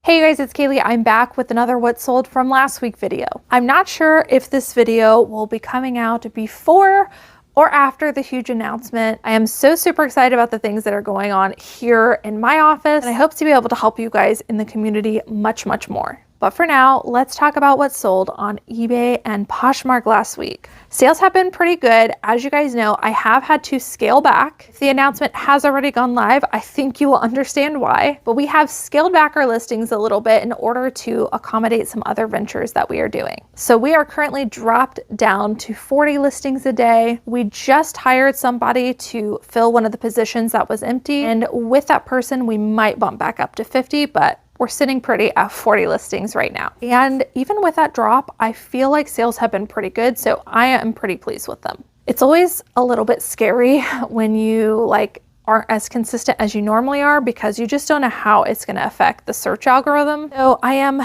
Hey guys, it's Kaylee. I'm back with another what sold from last week video. I'm not sure if this video will be coming out before or after the huge announcement. I am so super excited about the things that are going on here in my office, and I hope to be able to help you guys in the community much more. But for now, let's talk about what sold on eBay and Poshmark last week. Sales have been pretty good. As you guys know, I have had to scale back. If the announcement has already gone live, I think you will understand why. But we have scaled back our listings a little bit in order to accommodate some other ventures that we are doing. So we are currently dropped down to 40 listings a day. We just hired somebody to fill one of the positions that was empty. And with that person, we might bump back up to 50, but we're sitting pretty at 40 listings right now. And even with that drop, I feel like sales have been pretty good, so I am pretty pleased with them. It's always a little bit scary when you aren't as consistent as you normally are, because you just don't know how it's going to affect the search algorithm. So I am,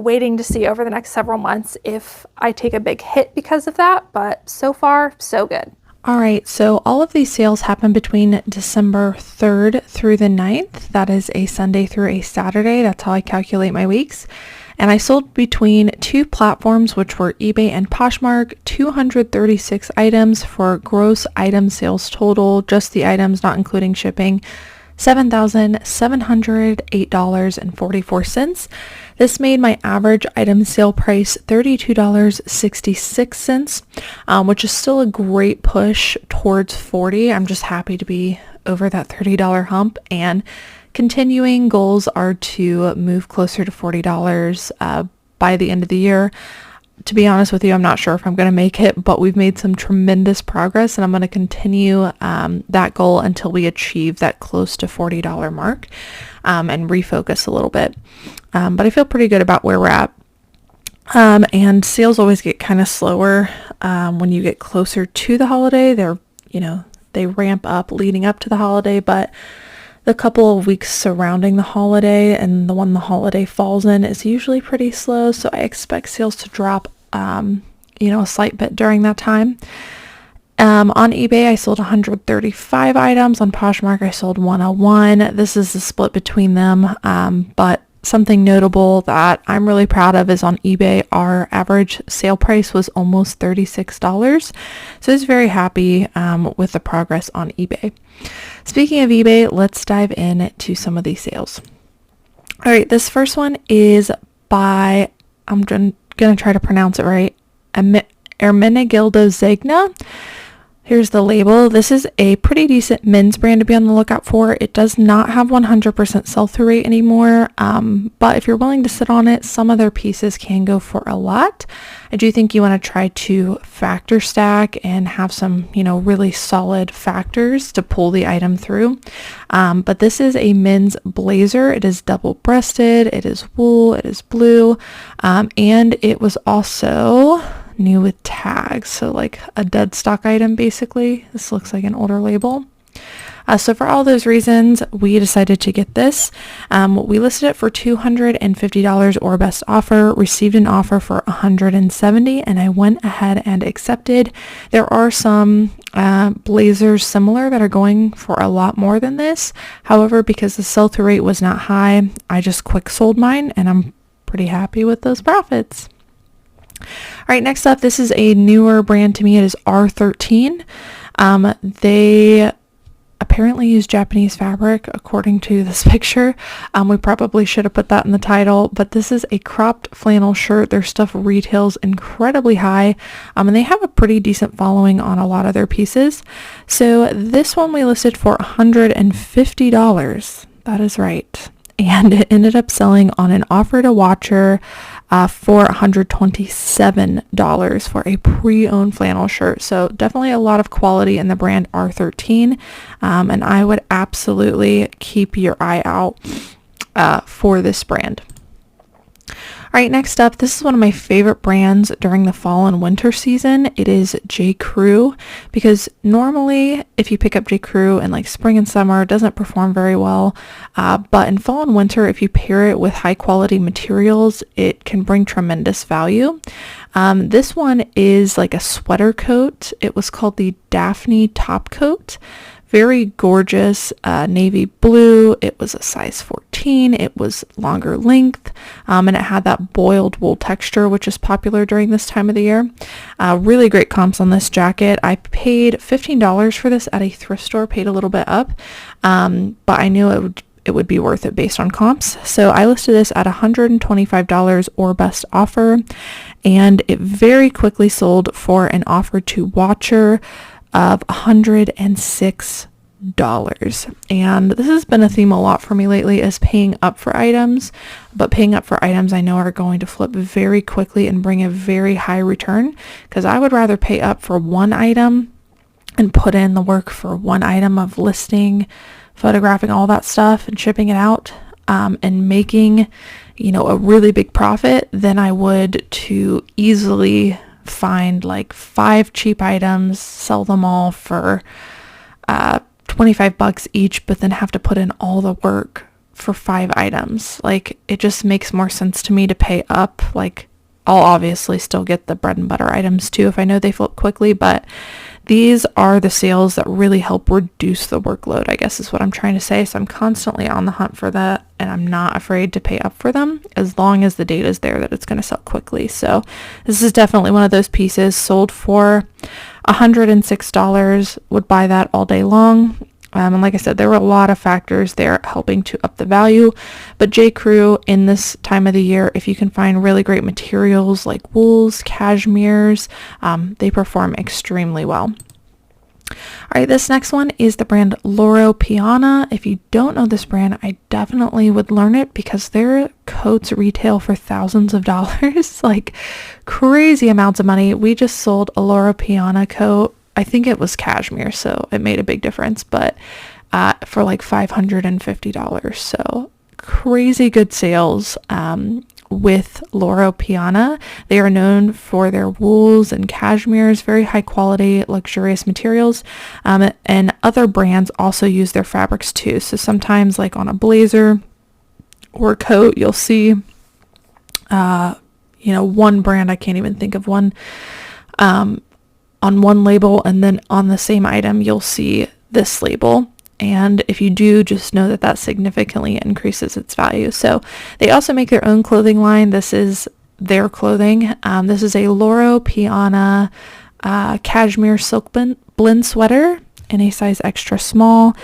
waiting to see over the next several months if I take a big hit because of that, but so far, so good. All right, so all of these sales happen between December 3rd through the 9th. That is a Sunday through a Saturday. That's how I calculate my weeks. And I sold between two platforms, which were eBay and Poshmark, 236 items for gross item sales total, just the items, not including shipping, $7,708.44. This made my average item sale price $32.66, which is still a great push towards 40. I'm just happy to be over that $30 hump, and continuing goals are to move closer to $40 by the end of the year. To be honest with you, I'm not sure if I'm going to make it, but we've made some tremendous progress, and I'm going to continue that goal until we achieve that close to $40 mark and refocus a little bit. But I feel pretty good about where we're at. And sales always get kind of slower when you get closer to the holiday. They ramp up leading up to the holiday, but the couple of weeks surrounding the holiday and the one the holiday falls in is usually pretty slow. So I expect sales to drop, a slight bit during that time. On eBay, I sold 135 items. On Poshmark, I sold 101. This is the split between them. But something notable that I'm really proud of is on eBay, our average sale price was almost $36. So I was very happy with the progress on eBay. Speaking of eBay, let's dive into some of these sales. All right, this first one is by, I'm going to try to pronounce it right, Ermenegildo Zegna. Here's the label. This is a pretty decent men's brand to be on the lookout for. It does not have 100% sell-through rate anymore, but if you're willing to sit on it, some of their pieces can go for a lot. I do think you want to try to factor stack and have some, really solid factors to pull the item through. But this is a men's blazer. It is double-breasted. It is wool. It is blue. And it was also new with tags, so like a dead stock item basically. This looks like an older label. So for all those reasons, we decided to get this. We listed it for $250 or best offer, received an offer for $170, and I went ahead and accepted. There are some blazers similar that are going for a lot more than this. However, because the sell-through rate was not high, I just quick sold mine, and I'm pretty happy with those profits. All right, next up, this is a newer brand to me. It is R13. They apparently use Japanese fabric, according to this picture. We probably should have put that in the title, but this is a cropped flannel shirt. Their stuff retails incredibly high, and they have a pretty decent following on a lot of their pieces. So this one we listed for $150. That is right. And it ended up selling on an offer to watcher for $127 for a pre-owned flannel shirt. So definitely a lot of quality in the brand R13. And I would absolutely keep your eye out for this brand. All right, next up, this is one of my favorite brands during the fall and winter season. It is J. Crew, because normally if you pick up J. Crew in like spring and summer, it doesn't perform very well. But in fall and winter, if you pair it with high quality materials, it can bring tremendous value. This one is like a sweater coat. It was called the Daphne top coat. Very gorgeous navy blue. It was a size 14. It was longer length, and it had that boiled wool texture, which is popular during this time of the year. Really great comps on this jacket. I paid $15 for this at a thrift store, paid a little bit up, but I knew it would be worth it based on comps. So I listed this at $125 or best offer, and it very quickly sold for an offer to watcher of $106. And this has been a theme a lot for me lately, is paying up for items, but paying up for items I know are going to flip very quickly and bring a very high return, because I would rather pay up for one item and put in the work for one item of listing, photographing all that stuff and shipping it out, and making, a really big profit than I would to easily find like 5 cheap items, sell them all for $25 each, but then have to put in all the work for 5 items. Like, it just makes more sense to me to pay up. Like, I'll obviously still get the bread and butter items too if I know they flip quickly, but these are the sales that really help reduce the workload, I guess is what I'm trying to say. So I'm constantly on the hunt for that, and I'm not afraid to pay up for them as long as the data is there that it's going to sell quickly. So this is definitely one of those pieces. Sold for $106. Would buy that all day long. And like I said, there were a lot of factors there helping to up the value. But J. Crew, in this time of the year, if you can find really great materials like wools, cashmeres, they perform extremely well. All right, this next one is the brand Loro Piana. If you don't know this brand, I definitely would learn it, because their coats retail for thousands of dollars, like crazy amounts of money. We just sold a Loro Piana coat. I think it was cashmere, so it made a big difference, but for like $550. So crazy good sales with Loro Piana. They are known for their wools and cashmeres, very high quality, luxurious materials, and other brands also use their fabrics too. So sometimes, like on a blazer or a coat, you'll see one brand, I can't even think of one, on one label, and then on the same item you'll see this label, and if you do, just know that that significantly increases its value. So they also make their own clothing line. This is their clothing. This is a Loro Piana cashmere silk blend sweater in a size extra small.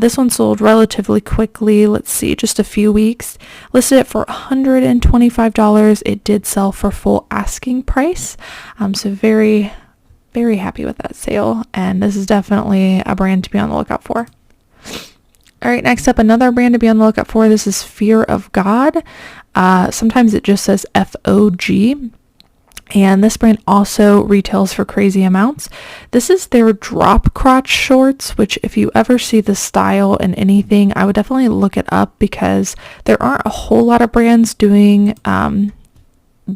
This one sold relatively quickly. Let's see, just a few weeks. Listed it for $125. It did sell for full asking price. So very, very happy with that sale, and this is definitely a brand to be on the lookout for. All right, next up, another brand to be on the lookout for. This is Fear of God. Sometimes it just says FOG, and this brand also retails for crazy amounts. This is their drop crotch shorts, which if you ever see the style in anything, I would definitely look it up, because there aren't a whole lot of brands doing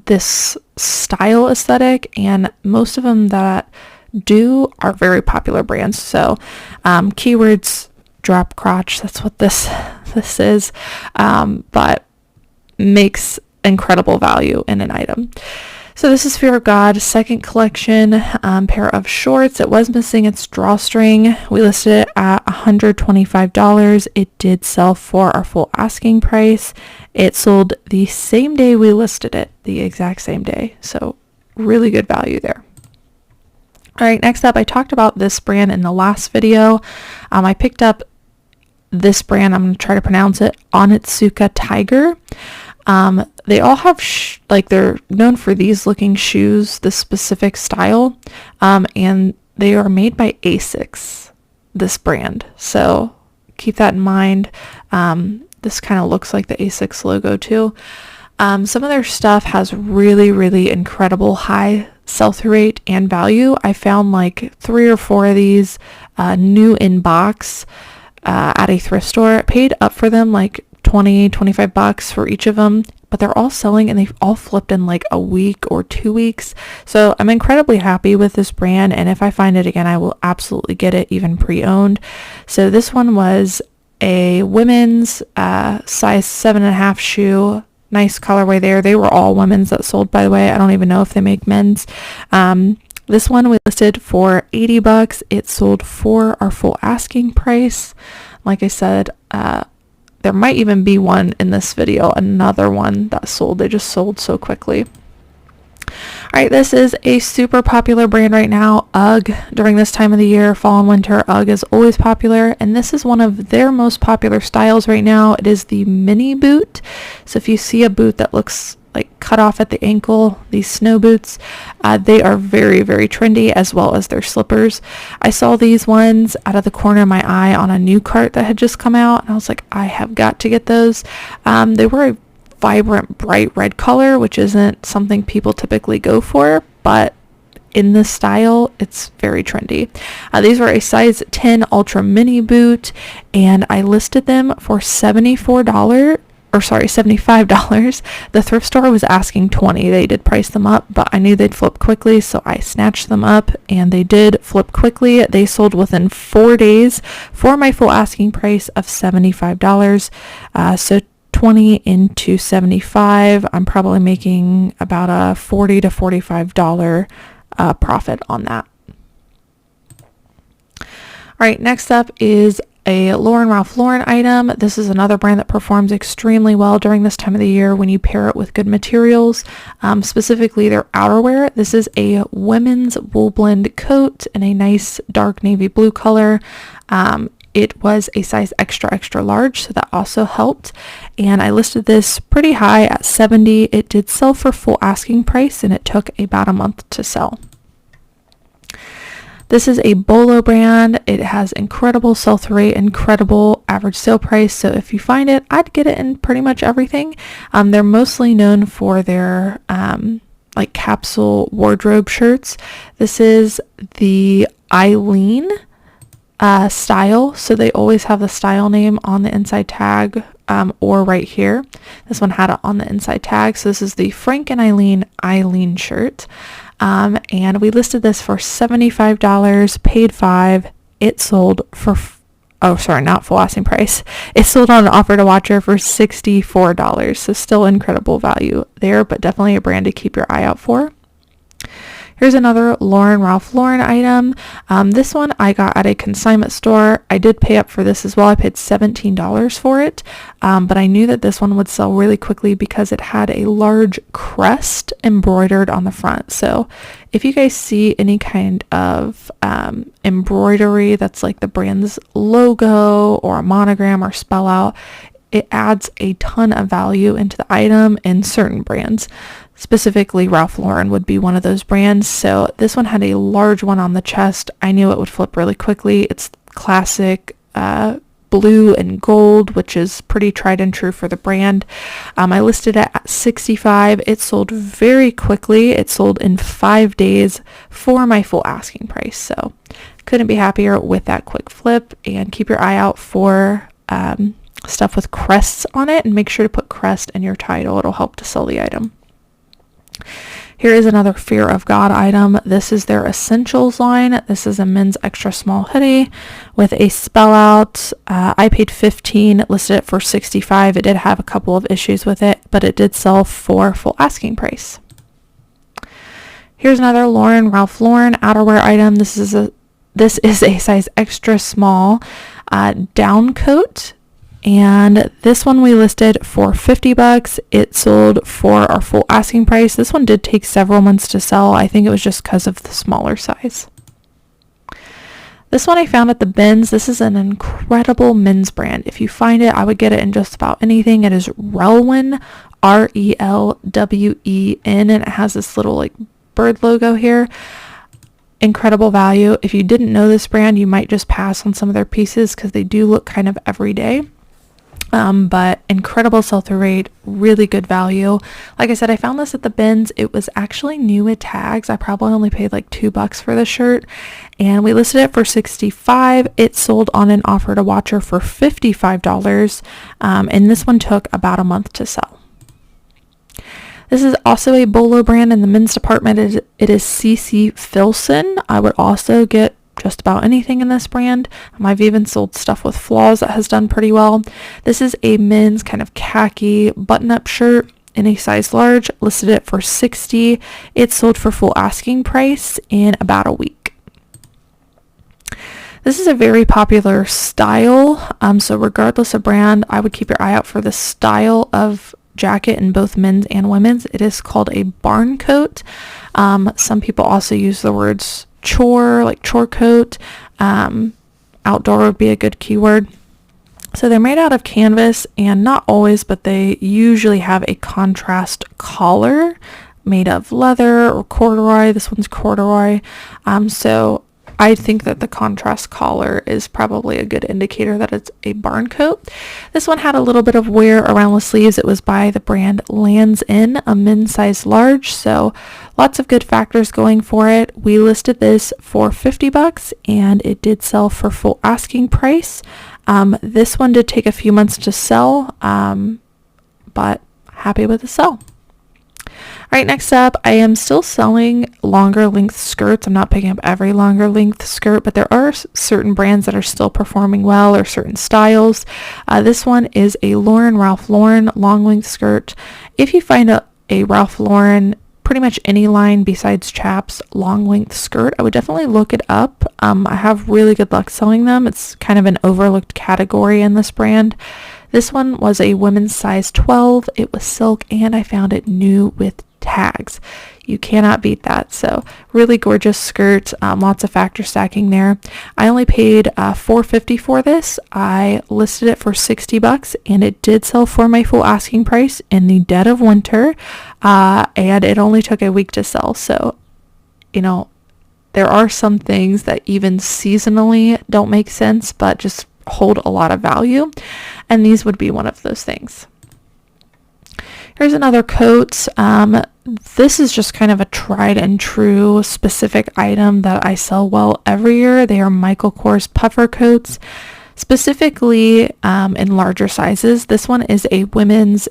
this style aesthetic, and most of them that do are very popular brands. So keywords drop crotch, that's what this is, but makes incredible value in an item. So this is Fear of God, second collection, pair of shorts. It was missing its drawstring. We listed it at $125. It did sell for our full asking price. It sold the same day we listed it, the exact same day. So really good value there. All right, next up, I talked about this brand in the last video. I picked up this brand, I'm going to try to pronounce it, Onitsuka Tiger. They all have, they're known for these looking shoes, this specific style, and they are made by ASICS, this brand. So keep that in mind. This kind of looks like the ASICS logo too. Some of their stuff has really, really incredible high sell-through rate and value. I found like 3 or 4 of these new in box at a thrift store. Paid up for them like $20-25 for each of them, but they're all selling and they've all flipped in like a week or 2 weeks. So I'm incredibly happy with this brand, and if I find it again, I will absolutely get it, even pre-owned. So this one was a women's size 7.5 shoe. Nice colorway there. They were all women's that sold, by the way. I don't even know if they make men's. This one we listed for 80 bucks. It sold for our full asking price. Like I said, there might even be one in this video, another one that sold. They just sold so quickly. All right, this is a super popular brand right now, UGG. During this time of the year, fall and winter, UGG is always popular, and this is one of their most popular styles right now. It is the mini boot. So if you see a boot that looks like cut off at the ankle, these snow boots, they are very, very trendy, as well as their slippers. I saw these ones out of the corner of my eye on a new cart that had just come out, and I was like, I have got to get those. They were a vibrant bright red color, which isn't something people typically go for, but in this style it's very trendy. These were a size 10 ultra mini boot, and I listed them for $75. The thrift store was asking $20. They did price them up, but I knew they'd flip quickly, so I snatched them up, and they did flip quickly. They sold within 4 days for my full asking price of $75. So 20 into 75, I'm probably making about a $40 to $45 profit on that. All right, next up is a Ralph Lauren item. This is another brand that performs extremely well during this time of the year when you pair it with good materials, specifically their outerwear. This is a women's wool blend coat in a nice dark navy blue color. It was a size extra large, so that also helped. And I listed this pretty high at $70. It did sell for full asking price, and it took about a month to sell. This is a Bolo brand. It has incredible sell-through rate, incredible average sale price. So if you find it, I'd get it in pretty much everything. They're mostly known for their like capsule wardrobe shirts. This is the Elaine style, so they always have the style name on the inside tag, or right here. This one had it on the inside tag. So this is the Frank and Eileen shirt, and we listed this for $75, paid $5. It sold for not full asking price. It sold on an offer to watcher for $64. So still incredible value there, but definitely a brand to keep your eye out for. Here's another Ralph Lauren item. This one I got at a consignment store. I did pay up for this as well. I paid $17 for it, but I knew that this one would sell really quickly because it had a large crest embroidered on the front. So if you guys see any kind of embroidery that's like the brand's logo or a monogram or spell out, it adds a ton of value into the item in certain brands. Specifically, Ralph Lauren would be one of those brands. So this one had a large one on the chest. I knew it would flip really quickly. It's classic blue and gold, which is pretty tried and true for the brand. I listed it at $65. It sold very quickly. It sold in 5 days for my full asking price. So couldn't be happier with that quick flip. And keep your eye out for stuff with crests on it, and make sure to put crest in your title. It'll help to sell the item. Here is another Fear of God item. This is their Essentials line. This is a men's extra small hoodie with a spell out. I paid $15, listed it for $65. It did have a couple of issues with it, but it did sell for full asking price. Here's another Ralph Lauren outerwear item. This is a size extra small down coat. And this one we listed for $50. It sold for our full asking price. This one did take several months to sell. I think it was just because of the smaller size. This one I found at the bins. This is an incredible men's brand. If you find it, I would get it in just about anything. It is Relwen, Relwen, and it has this little like bird logo here. Incredible value. If you didn't know this brand, you might just pass on some of their pieces because they do look kind of everyday. But incredible sell-through rate, really good value. Like I said, I found this at the bins. It was actually new with tags. I probably only paid like $2 for the shirt, and we listed it for $65. It sold on an offer to watcher for $55, and this one took about a month to sell. This is also a Bolo brand in the men's department. It is CC Filson. I would also get just about anything in this brand. I've even sold stuff with flaws that has done pretty well. This is a men's kind of khaki button-up shirt. in a size large, listed it for $60. It sold for full asking price in about a week. This is a very popular style, so regardless of brand, I would keep your eye out for the style of jacket in both men's and women's. It is called a barn coat. Some people also use the words chore, like chore coat. Outdoor would be a good keyword. So they're made out of canvas, and not always, but they usually have a contrast collar made of leather or corduroy. This one's corduroy. So I think that the contrast collar is probably a good indicator that it's a barn coat. This one had a little bit of wear around the sleeves. It was by the brand Lands End, a men's size large. So lots of good factors going for it. We listed this for $50 and it did sell for full asking price. This one did take a few months to sell, but happy with the sell. All right, next up, I am still selling longer length skirts. I'm not picking up every longer length skirt, but there are certain brands that are still performing well, or certain styles. This one is a Ralph Lauren long length skirt. If you find a Ralph Lauren, pretty much any line besides chaps, long length skirt, I would definitely look it up. I have really good luck selling them. It's kind of an overlooked category in this brand. This one was a women's size 12. It was silk, and I found it new with tags. You cannot beat that. So really gorgeous skirt, lots of factor stacking there. I only paid $4.50 for this. I listed it for $60 and it did sell for my full asking price in the dead of winter, and it only took a week to sell. So, you know, there are some things that even seasonally don't make sense, but just hold a lot of value, and these would be one of those things. Here's another coat. This is just kind of a tried and true specific item that I sell well every year. They are Michael Kors puffer coats, specifically in larger sizes. This one is a women's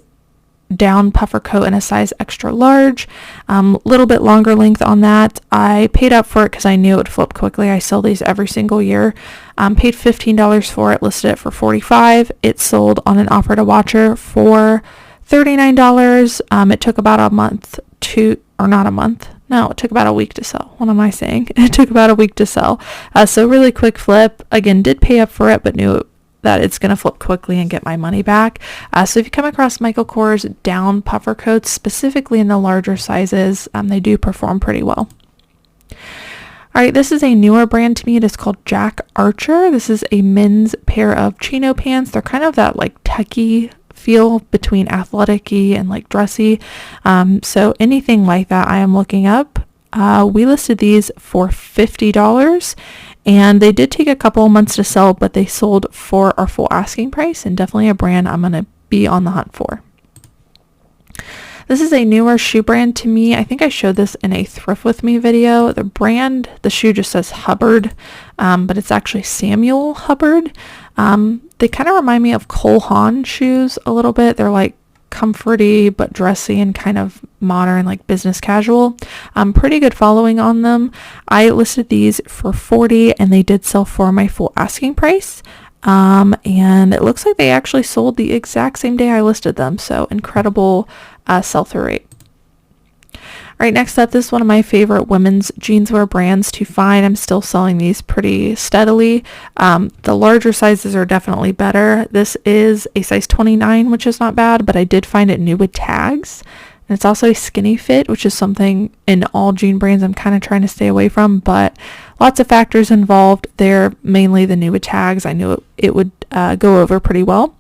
down puffer coat in a size extra large, little bit longer length on that. I paid up for it because I knew it would flip quickly. I sell these every single year. Paid $15 for it, listed it for $45. It sold on an offer to watcher for $39. It took about a month to, or not a month. No, it took about a week to sell. What am I saying? It took about a week to sell. So really quick flip. Again, did pay up for it, but knew that it's going to flip quickly and get my money back. So if you come across Michael Kors down puffer coats, specifically in the larger sizes, they do perform pretty well. All right, this is a newer brand to me. It is called Jack Archer. This is a men's pair of chino pants. They're kind of that like techie feel between athletic-y and like dressy. So anything like that I am looking up. We listed these for $50 and they did take a couple of months to sell, but they sold for our full asking price, and definitely a brand I'm going to be on the hunt for. This is a newer shoe brand to me. I think I showed this in a Thrift With Me video. The brand, the shoe just says Hubbard, but it's actually Samuel Hubbard. They kind of remind me of Cole Haan shoes a little bit. They're like comforty but dressy and kind of modern, like business casual. Pretty good following on them. I listed these for $40 and they did sell for my full asking price. And it looks like they actually sold the exact same day I listed them. So incredible sell-through rate. All right, next up, this is one of my favorite women's jeanswear brands to find. I'm still selling these pretty steadily. The larger sizes are definitely better. This is a size 29, which is not bad, but I did find it new with tags. And it's also a skinny fit, which is something in all jean brands I'm kind of trying to stay away from, but lots of factors involved there, mainly the new with tags. I knew it would go over pretty well.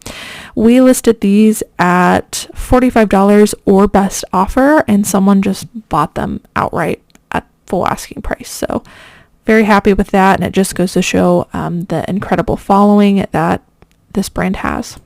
We listed these at $45 or best offer, and someone just bought them outright at full asking price. So very happy with that, and it just goes to show the incredible following that this brand has.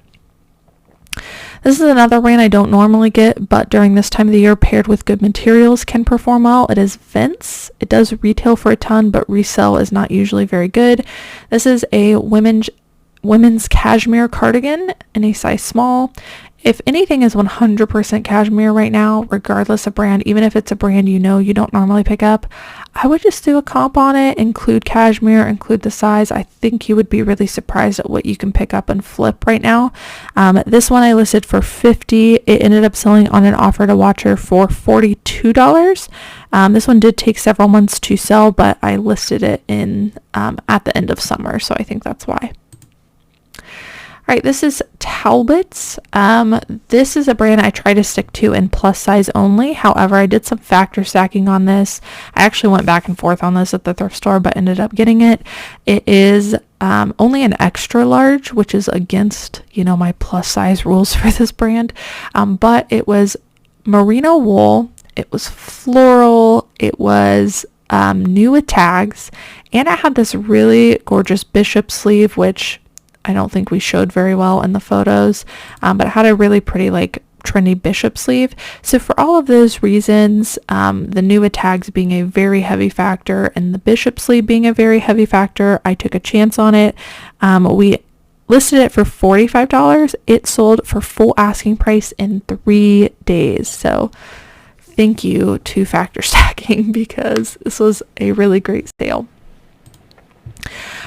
This is another brand I don't normally get, but during this time of the year, paired with good materials, can perform well. It is Vince. It does retail for a ton, but resell is not usually very good. This is a women's cashmere cardigan in a size small. If anything is 100% cashmere right now, regardless of brand, even if it's a brand you know you don't normally pick up, I would just do a comp on it, include cashmere, include the size. I think you would be really surprised at what you can pick up and flip right now. This one I listed for $50. It ended up selling on an offer to watcher for $42. This one did take several months to sell, but I listed it in at the end of summer, so I think that's why. All right, this is Talbot's. This is a brand I try to stick to in plus size only. However, I did some factor stacking on this. I actually went back and forth on this at the thrift store, but ended up getting it. It is only an extra large, which is against, my plus size rules for this brand. But it was merino wool. It was floral. It was new with tags. And it had this really gorgeous bishop sleeve, which I don't think we showed very well in the photos, but it had a really pretty trendy bishop sleeve. So for all of those reasons, the new with tags being a very heavy factor and the bishop sleeve being a very heavy factor, I took a chance on it. We listed it for $45. It sold for full asking price in 3 days. So thank you to factor stacking because this was a really great sale.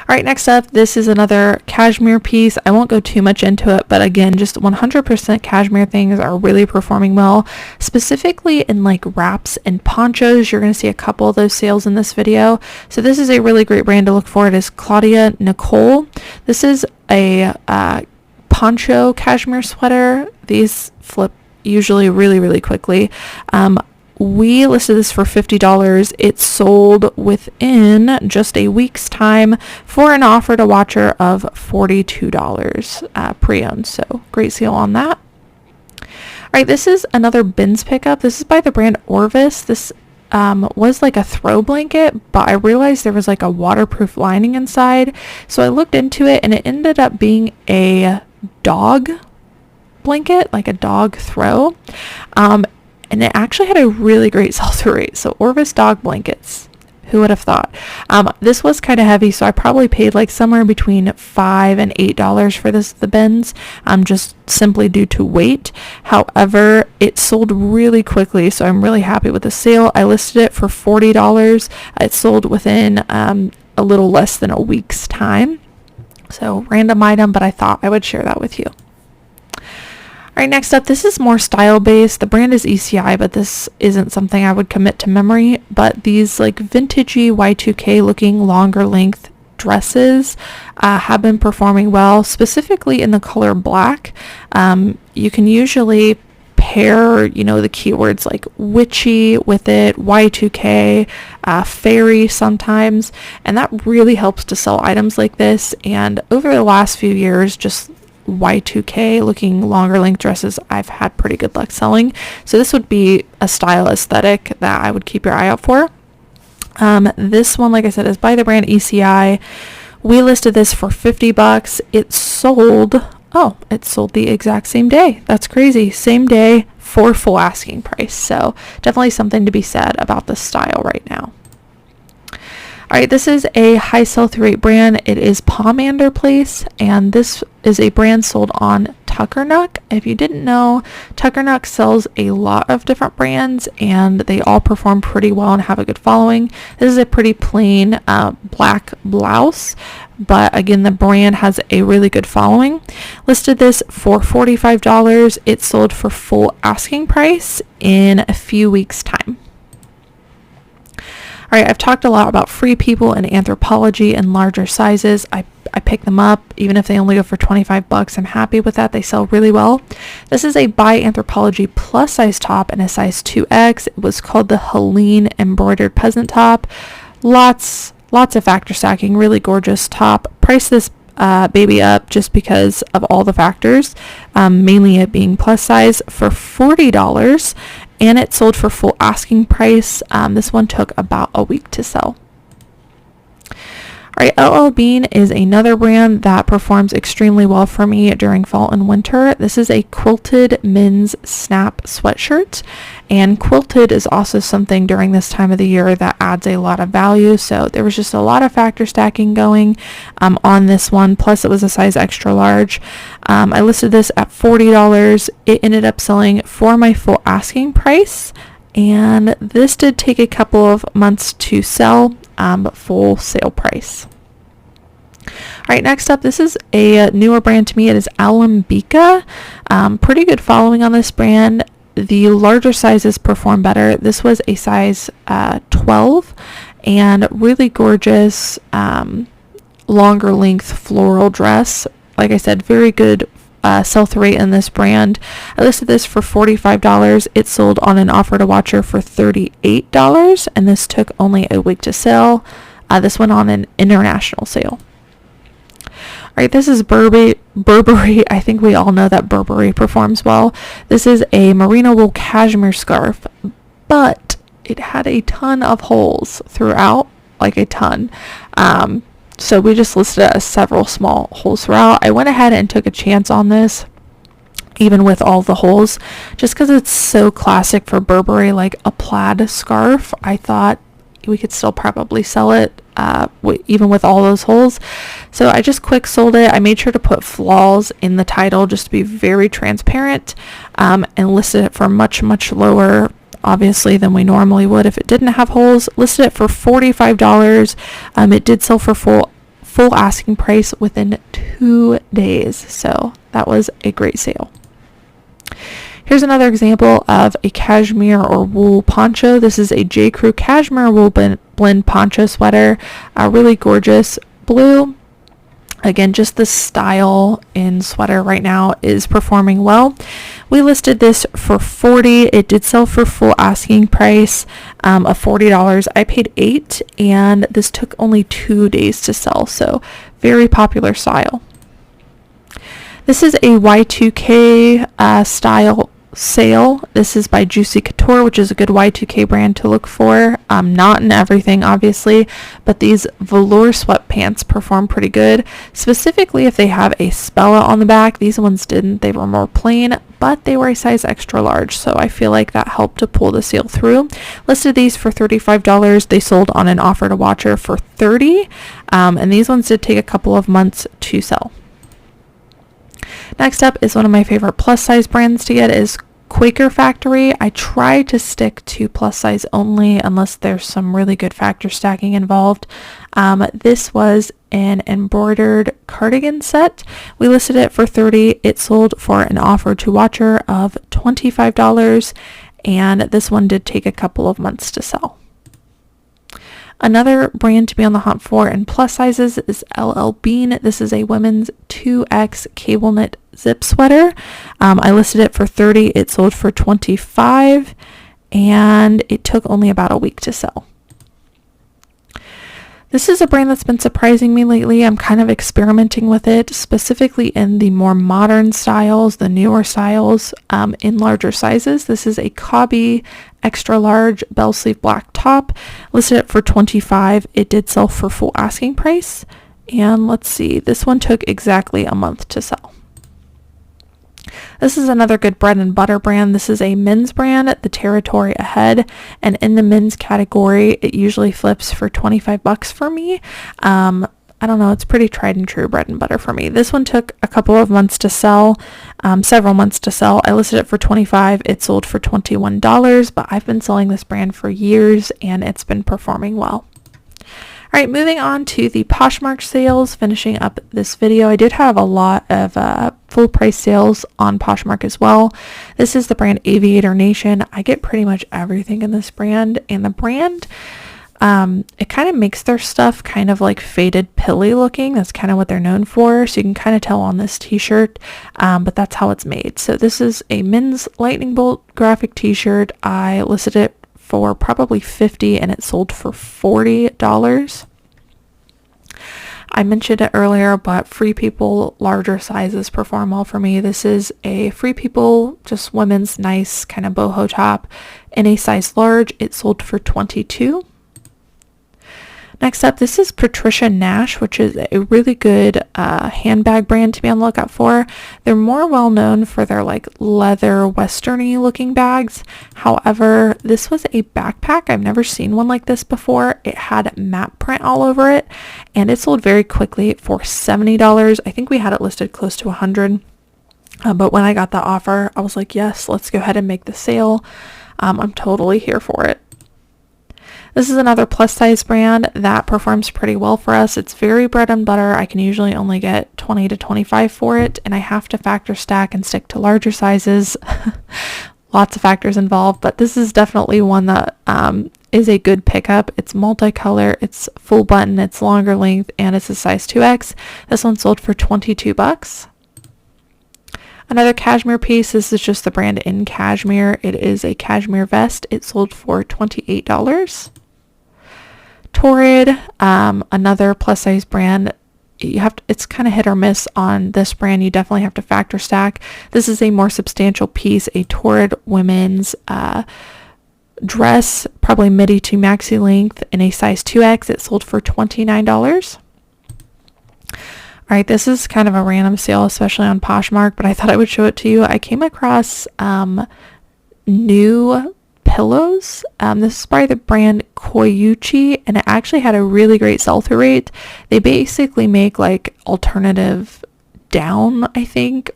All right, next up, this is another cashmere piece. I won't go too much into it, but again, just 100% cashmere things are really performing well, specifically in wraps and ponchos. You're going to see a couple of those sales in this video. So this is a really great brand to look for. It is Claudia Nicole. This is a poncho cashmere sweater. These flip usually really, really quickly. We listed this for $50. It sold within just a week's time for an offer to watcher of $42 pre-owned. So great sale on that. All right, this is another bins pickup. This is by the brand Orvis. This was a throw blanket, but I realized there was a waterproof lining inside. So I looked into it and it ended up being a dog blanket, a dog throw. And it actually had a really great sell-through rate. So Orvis dog blankets, who would have thought? This was kind of heavy, so I probably paid somewhere between $5 and $8 for the bins, just simply due to weight. However, it sold really quickly, so I'm really happy with the sale. I listed it for $40. It sold within a little less than a week's time. So random item, but I thought I would share that with you. All right, next up, this is more style-based. The brand is ECI, but this isn't something I would commit to memory. But these vintagey Y2K looking longer length dresses have been performing well, specifically in the color black. You can usually pair, the keywords witchy with it, Y2K, fairy sometimes, and that really helps to sell items like this. And over the last few years, just Y2K looking longer length dresses I've had pretty good luck selling. So this would be a style aesthetic that I would keep your eye out for. This one, like I said, is by the brand ECI. We listed this for $50. It sold the exact same day. That's crazy. Same day for full asking price. So definitely something to be said about the style right now. All right, this is a high sell-through rate brand. It is Pomander Place, and this is a brand sold on Tuckernuck. If you didn't know, Tuckernuck sells a lot of different brands, and they all perform pretty well and have a good following. This is a pretty plain black blouse, but again, the brand has a really good following. Listed this for $45. It sold for full asking price in a few weeks' time. All right, I've talked a lot about Free People and Anthropologie in larger sizes. I pick them up, even if they only go for $25. I'm happy with that. They sell really well. This is a by Anthropologie plus size top in a size 2X. It was called the Helene embroidered peasant top. Lots of factor stacking, really gorgeous top. Price this baby up just because of all the factors, mainly it being plus size, for $40. And it sold for full asking price. This one took about a week to sell. All right, LL Bean is another brand that performs extremely well for me during fall and winter. This is a quilted men's snap sweatshirt, and quilted is also something during this time of the year that adds a lot of value. So there was just a lot of factor stacking going on this one. Plus it was a size extra large. I listed this at $40. It ended up selling for my full asking price, and this did take a couple of months to sell, but full sale price. All right, next up, this is a newer brand to me. It is Alambika. Pretty good following on this brand. The larger sizes perform better. This was a size 12 and really gorgeous longer length floral dress. Like I said, very good sell-through rate in this brand. I listed this for $45. It sold on an offer to watcher for $38, and this took only a week to sell. This went on an international sale. All right, this is Burberry. I think we all know that Burberry performs well. This is a merino wool cashmere scarf, but it had a ton of holes throughout, like a ton. So we just listed it as several small holes throughout. I went ahead and took a chance on this, even with all the holes, just because it's so classic for Burberry, like a plaid scarf. I thought we could still probably sell it even with all those holes. So I just quick sold it. I made sure to put flaws in the title just to be very transparent, and listed it for much lower, obviously, than we normally would if it didn't have holes. Listed it for $45. It did sell for full asking price within 2 days, so that was a great sale. Here's another example of a cashmere or wool poncho. This is a J. Crew cashmere wool blend poncho sweater. Really gorgeous blue. Again, just the style in sweater right now is performing well. We listed this for $40. It did sell for full asking price of $40. I paid $8, and this took only 2 days to sell. So very popular style. This is a Y2K style sale. This is by Juicy Couture, which is a good Y2K brand to look for. Not in everything, obviously, but these velour sweatpants perform pretty good, specifically if they have a spella on the back. These ones didn't. They were more plain, but they were a size extra large, so I feel like that helped to pull the sale through. Listed these for $35. They sold on an offer to watcher for $30, and these ones did take a couple of months to sell. Next up is one of my favorite plus size brands to get is Quaker Factory. I try to stick to plus size only unless there's some really good factor stacking involved. This was an embroidered cardigan set. We listed it for $30. It sold for an offer to watcher of $25, and this one did take a couple of months to sell. Another brand to be on the hunt for in plus sizes is LL Bean. This is a women's 2X cable knit zip sweater. I listed it for $30. It sold for $25, and it took only about a week to sell. This is a brand that's been surprising me lately. I'm kind of experimenting with it, specifically in the more modern styles, the newer styles, in larger sizes. This is a Cobby extra large bell sleeve black top. Listed it for $25. It did sell for full asking price. And let's see, this one took exactly a month to sell. This is another good bread and butter brand. This is a men's brand, the Territory Ahead, and in the men's category, it usually flips for $25 for me. I don't know, it's pretty tried and true bread and butter for me. This one took a couple of months to sell, several months to sell. I listed it for $25. It sold for $21, but I've been selling this brand for years, and it's been performing well. All right, moving on to the Poshmark sales, finishing up this video. I did have a lot of full price sales on Poshmark as well. This is the brand Aviator Nation. I get pretty much everything in this brand, and the brand, it kind of makes their stuff kind of like faded pilly looking. That's kind of what they're known for. So you can kind of tell on this t-shirt, but that's how it's made. So this is a men's lightning bolt graphic t-shirt. I listed it for probably $50, and it sold for $40. I mentioned it earlier, but Free People larger sizes perform well for me. This is a Free People, just women's nice kind of boho top in a size large. It sold for $22. Next up, this is Patricia Nash, which is a really good handbag brand to be on the lookout for. They're more well known for their like leather westerny looking bags. However, this was a backpack. I've never seen one like this before. It had map print all over it, and it sold very quickly for $70. I think we had it listed close to $100. But when I got the offer, I was like, yes, let's go ahead and make the sale. I'm totally here for it. This is another plus size brand that performs pretty well for us. It's very bread and butter. I can usually only get 20 to 25 for it, and I have to factor stack and stick to larger sizes. Lots of factors involved, but this is definitely one that is a good pickup. It's multicolor, it's full button, it's longer length, and it's a size 2X. This one sold for $22. Another cashmere piece. This is just the brand In Cashmere. It is a cashmere vest. It sold for $28. Torrid, another plus size brand. It's kind of hit or miss on this brand. You definitely have to factor stack. This is a more substantial piece, a Torrid women's dress, probably midi to maxi length in a size 2X. It sold for $29. All right, this is kind of a random sale, especially on Poshmark, but I thought I would show it to you. I came across new pillows. This is by the brand Koyuchi, and it actually had a really great sell-through rate. They basically make like alternative down, I think.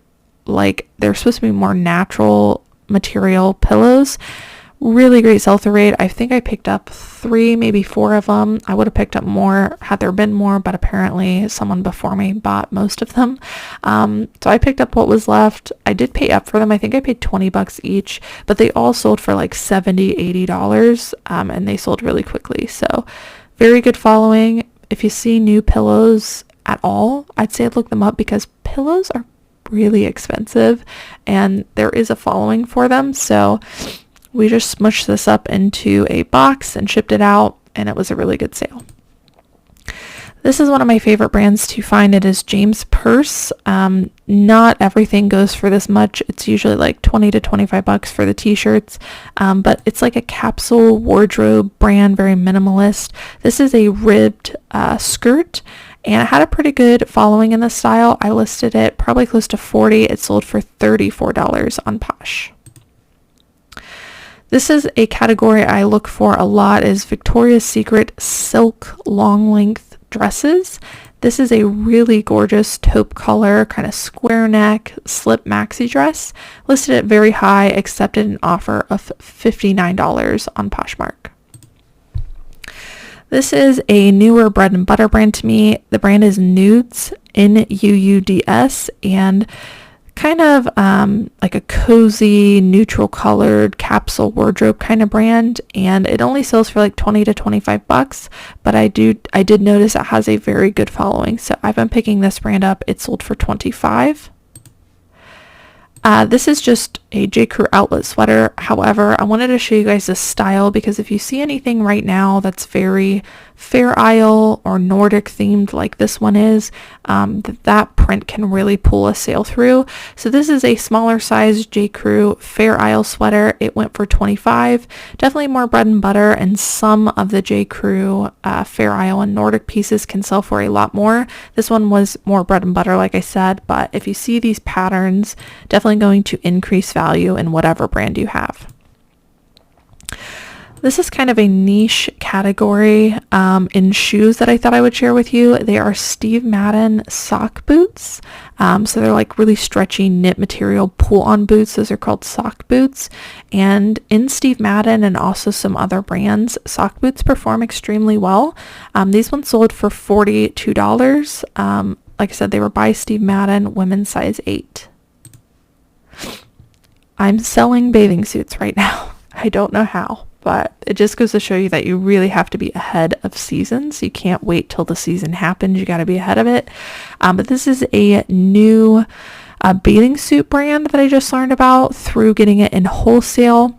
Like they're supposed to be more natural material pillows. Really great sell-through rate. I think I picked up 3, maybe 4 of them. I would have picked up more had there been more, but apparently someone before me bought most of them. So I picked up what was left. I did pay up for them. I think I paid $20 each, but they all sold for like $70, $80, and they sold really quickly. So very good following. If you see new pillows at all, I'd say look them up because pillows are really expensive and there is a following for them. So we just smushed this up into a box and shipped it out, and it was a really good sale. This is one of my favorite brands to find. It is James Purse. Not everything goes for this much. It's usually like $20 to $25 for the t-shirts, but it's like a capsule wardrobe brand, very minimalist. This is a ribbed skirt, and it had a pretty good following in the style. I listed it probably close to $40. It sold for $34 on Posh. This is a category I look for a lot, is Victoria's Secret silk long length dresses. This is a really gorgeous taupe color, kind of square neck, slip maxi dress. Listed at very high, accepted an offer of $59 on Poshmark. This is a newer bread and butter brand to me. The brand is Nudes, Nuuds, and kind of like a cozy, neutral colored capsule wardrobe kind of brand, and it only sells for like $20 to $25, but I did notice it has a very good following, so I've been picking this brand up. It sold for $25. This is just a J. Crew outlet sweater. However, I wanted to show you guys this style because if you see anything right now that's very Fair Isle or Nordic themed like this one is, that print can really pull a sale through. So this is a smaller size J. Crew Fair Isle sweater. It went for $25. Definitely more bread and butter, and some of the J. Crew Fair Isle and Nordic pieces can sell for a lot more. This one was more bread and butter, like I said, but if you see these patterns, definitely going to increase value in whatever brand you have. This is kind of a niche category in shoes that I thought I would share with you. They are Steve Madden sock boots. So they're like really stretchy knit material pull-on boots. Those are called sock boots. And in Steve Madden and also some other brands, sock boots perform extremely well. These ones sold for $42. Like I said, they were by Steve Madden, women's size 8. I'm selling bathing suits right now. I don't know how, but it just goes to show you that you really have to be ahead of seasons. You can't wait till the season happens. You got to be ahead of it. But this is a new bathing suit brand that I just learned about through getting it in wholesale.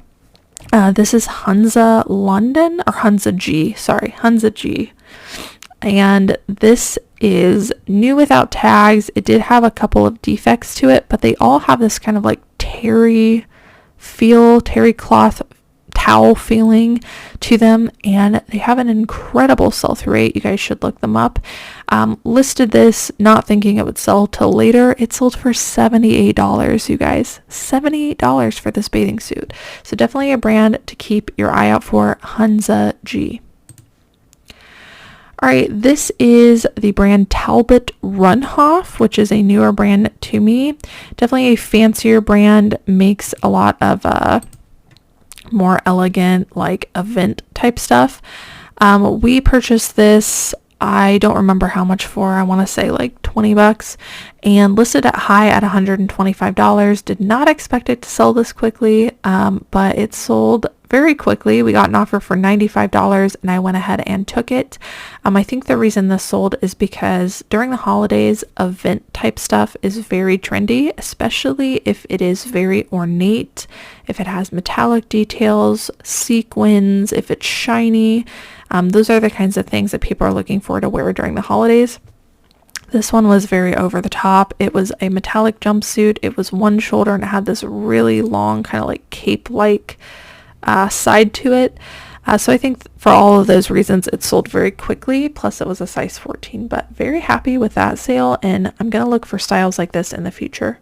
This is Hunza London, or Hunza G. Sorry, Hunza G. And this is new without tags. It did have a couple of defects to it, but they all have this kind of like terry cloth cowl feeling to them, and they have an incredible sell-through rate. You guys should look them up. Listed this not thinking it would sell till later. It sold for $78, you guys. $78 for this bathing suit. So definitely a brand to keep your eye out for, Hunza G. All right, this is the brand Talbot Runhoff, which is a newer brand to me. Definitely a fancier brand, makes a lot of more elegant, like event type stuff. We purchased this, I don't remember how much for, I want to say like 20 bucks, and listed at high at $125. Did not expect it to sell this quickly, but it sold very quickly. We got an offer for $95 and I went ahead and took it. I think the reason this sold is because during the holidays, event type stuff is very trendy, especially if it is very ornate, if it has metallic details, sequins, if it's shiny. Those are the kinds of things that people are looking for to wear during the holidays. This one was very over the top. It was a metallic jumpsuit. It was one shoulder and it had this really long kind of like cape-like side to it. So I think for all of those reasons, it sold very quickly. Plus it was a size 14, but very happy with that sale. And I'm going to look for styles like this in the future.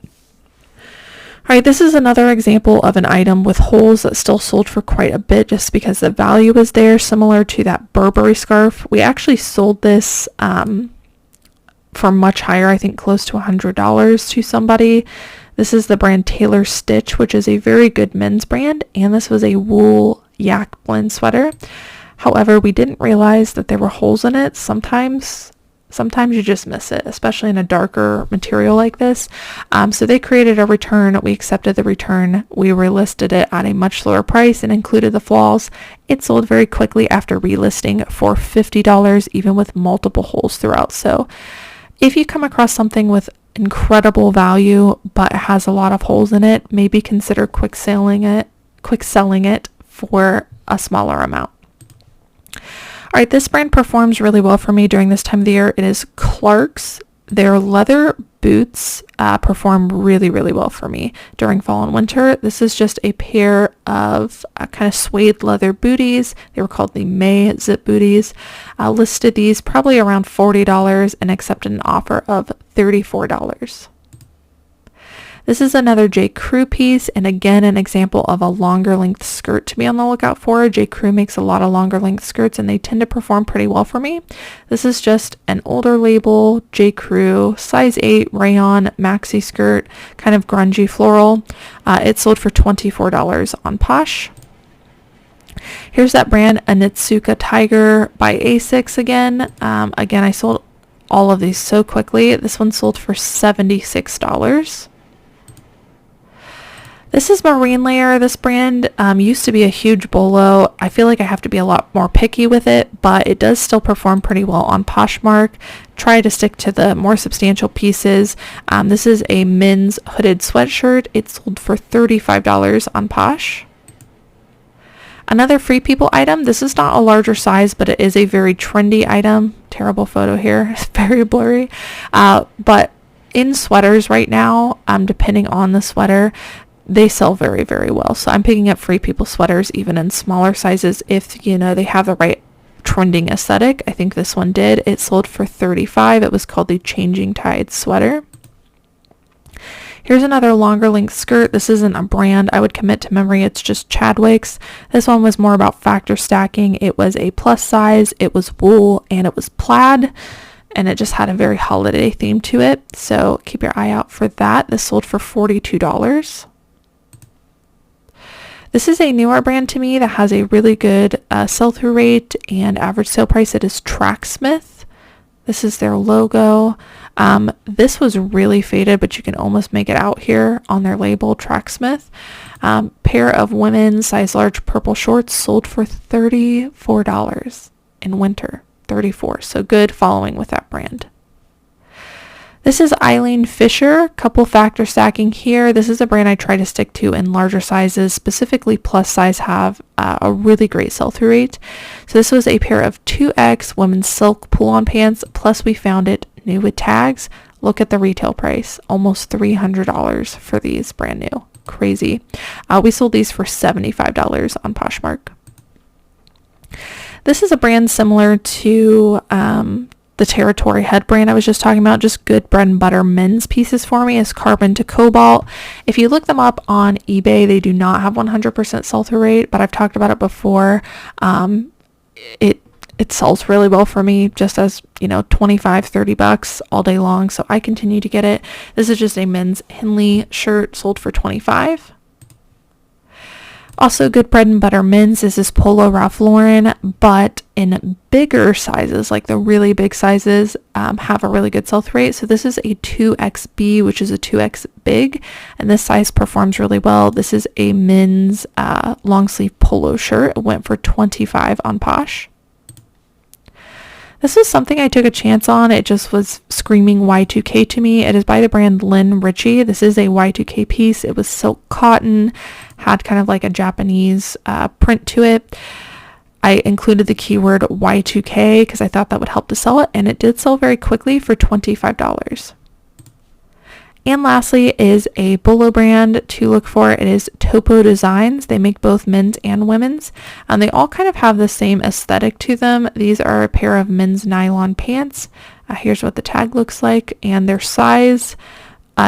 All right, this is another example of an item with holes that still sold for quite a bit just because the value is there, similar to that Burberry scarf. We actually sold this for much higher, I think close to $100 to somebody. This is the brand Taylor Stitch, which is a very good men's brand, and this was a wool yak blend sweater. However, we didn't realize that there were holes in it. Sometimes you just miss it, especially in a darker material like this. So they created a return. We accepted the return. We relisted it at a much lower price and included the flaws. It sold very quickly after relisting for $50, even with multiple holes throughout. So if you come across something with incredible value but has a lot of holes in it, maybe consider quick selling it for a smaller amount. All right, this brand performs really well for me during this time of the year. It is Clark's. Their leather boots perform really, really well for me during fall and winter. This is just a pair of kind of suede leather booties. They were called the May zip booties. Listed these probably around $40 and accepted an offer of $34. This is another J. Crew piece, and again, an example of a longer length skirt to be on the lookout for. J. Crew makes a lot of longer length skirts, and they tend to perform pretty well for me. This is just an older label, J. Crew, size 8 rayon maxi skirt, kind of grungy floral. It sold for $24 on Posh. Here's that brand, Onitsuka Tiger by Asics again. Again, I sold all of these so quickly. This one sold for $76. This is Marine Layer. This brand used to be a huge bolo. I feel like I have to be a lot more picky with it, but it does still perform pretty well on Poshmark. Try to stick to the more substantial pieces. This is a men's hooded sweatshirt. It sold for $35 on Posh. Another Free People item. This is not a larger size, but it is a very trendy item. Terrible photo here. It's very blurry. But in sweaters right now, depending on the sweater, they sell very, very well. So I'm picking up Free People sweaters even in smaller sizes if, you know, they have the right trending aesthetic. I think this one did. It sold for $35. It was called the Changing Tide sweater. Here's another longer length skirt. This isn't a brand I would commit to memory. It's just Chadwick's. This one was more about factor stacking. It was a plus size. It was wool and it was plaid. And it just had a very holiday theme to it. So keep your eye out for that. This sold for $42. This is a newer brand to me that has a really good sell-through rate and average sale price. It is Tracksmith. This is their logo. This was really faded, but you can almost make it out here on their label, Tracksmith. Pair of women's size large purple shorts sold for $34 in winter. $34. So good following with that brand. This is Eileen Fisher, couple factor stacking here. This is a brand I try to stick to in larger sizes, specifically plus size have a really great sell-through rate. So this was a pair of 2X women's silk pull-on pants, plus we found it new with tags. Look at the retail price, almost $300 for these, brand new. crazy. We sold these for $75 on Poshmark. This is a brand similar to the Territory Head brand I was just talking about, just good bread and butter men's pieces for me, is Carbon to Cobalt. If you look them up on eBay, they do not have 100% sell-through rate, but I've talked about it before. It sells really well for me, just as, you know, 25, 30 bucks all day long. So I continue to get it. This is just a men's Henley shirt, sold for 25. Also good bread and butter men's is this Polo Ralph Lauren, but in bigger sizes, like the really big sizes, have a really good sell-through rate. So this is a 2XB, which is a 2X big, and this size performs really well. This is a men's long sleeve polo shirt. It went for 25 on Posh. This is something I took a chance on. It just was screaming Y2K to me. It is by the brand Lynn Richie. This is a Y2K piece. It was silk cotton, had kind of like a Japanese print to it. I included the keyword Y2K because I thought that would help to sell it, and it did sell very quickly for $25. And lastly is a Bolo brand to look for. It is Topo Designs. They make both men's and women's, and they all kind of have the same aesthetic to them. These are a pair of men's nylon pants. Here's what the tag looks like, and their size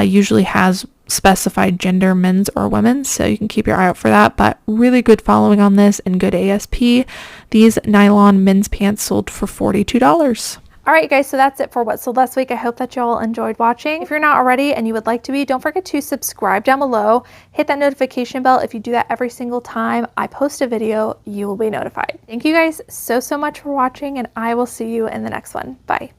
usually has specified gender, men's or women's, so you can keep your eye out for that. But really good following on this and good ASP. These nylon men's pants sold for $42. All right, guys, so that's it for what sold last week. I hope that you all enjoyed watching. If you're not already and you would like to be, don't forget to subscribe down below. Hit that notification bell. If you do that every single time I post a video, you will be notified. Thank you guys so much for watching, and I will see you in the next one. Bye.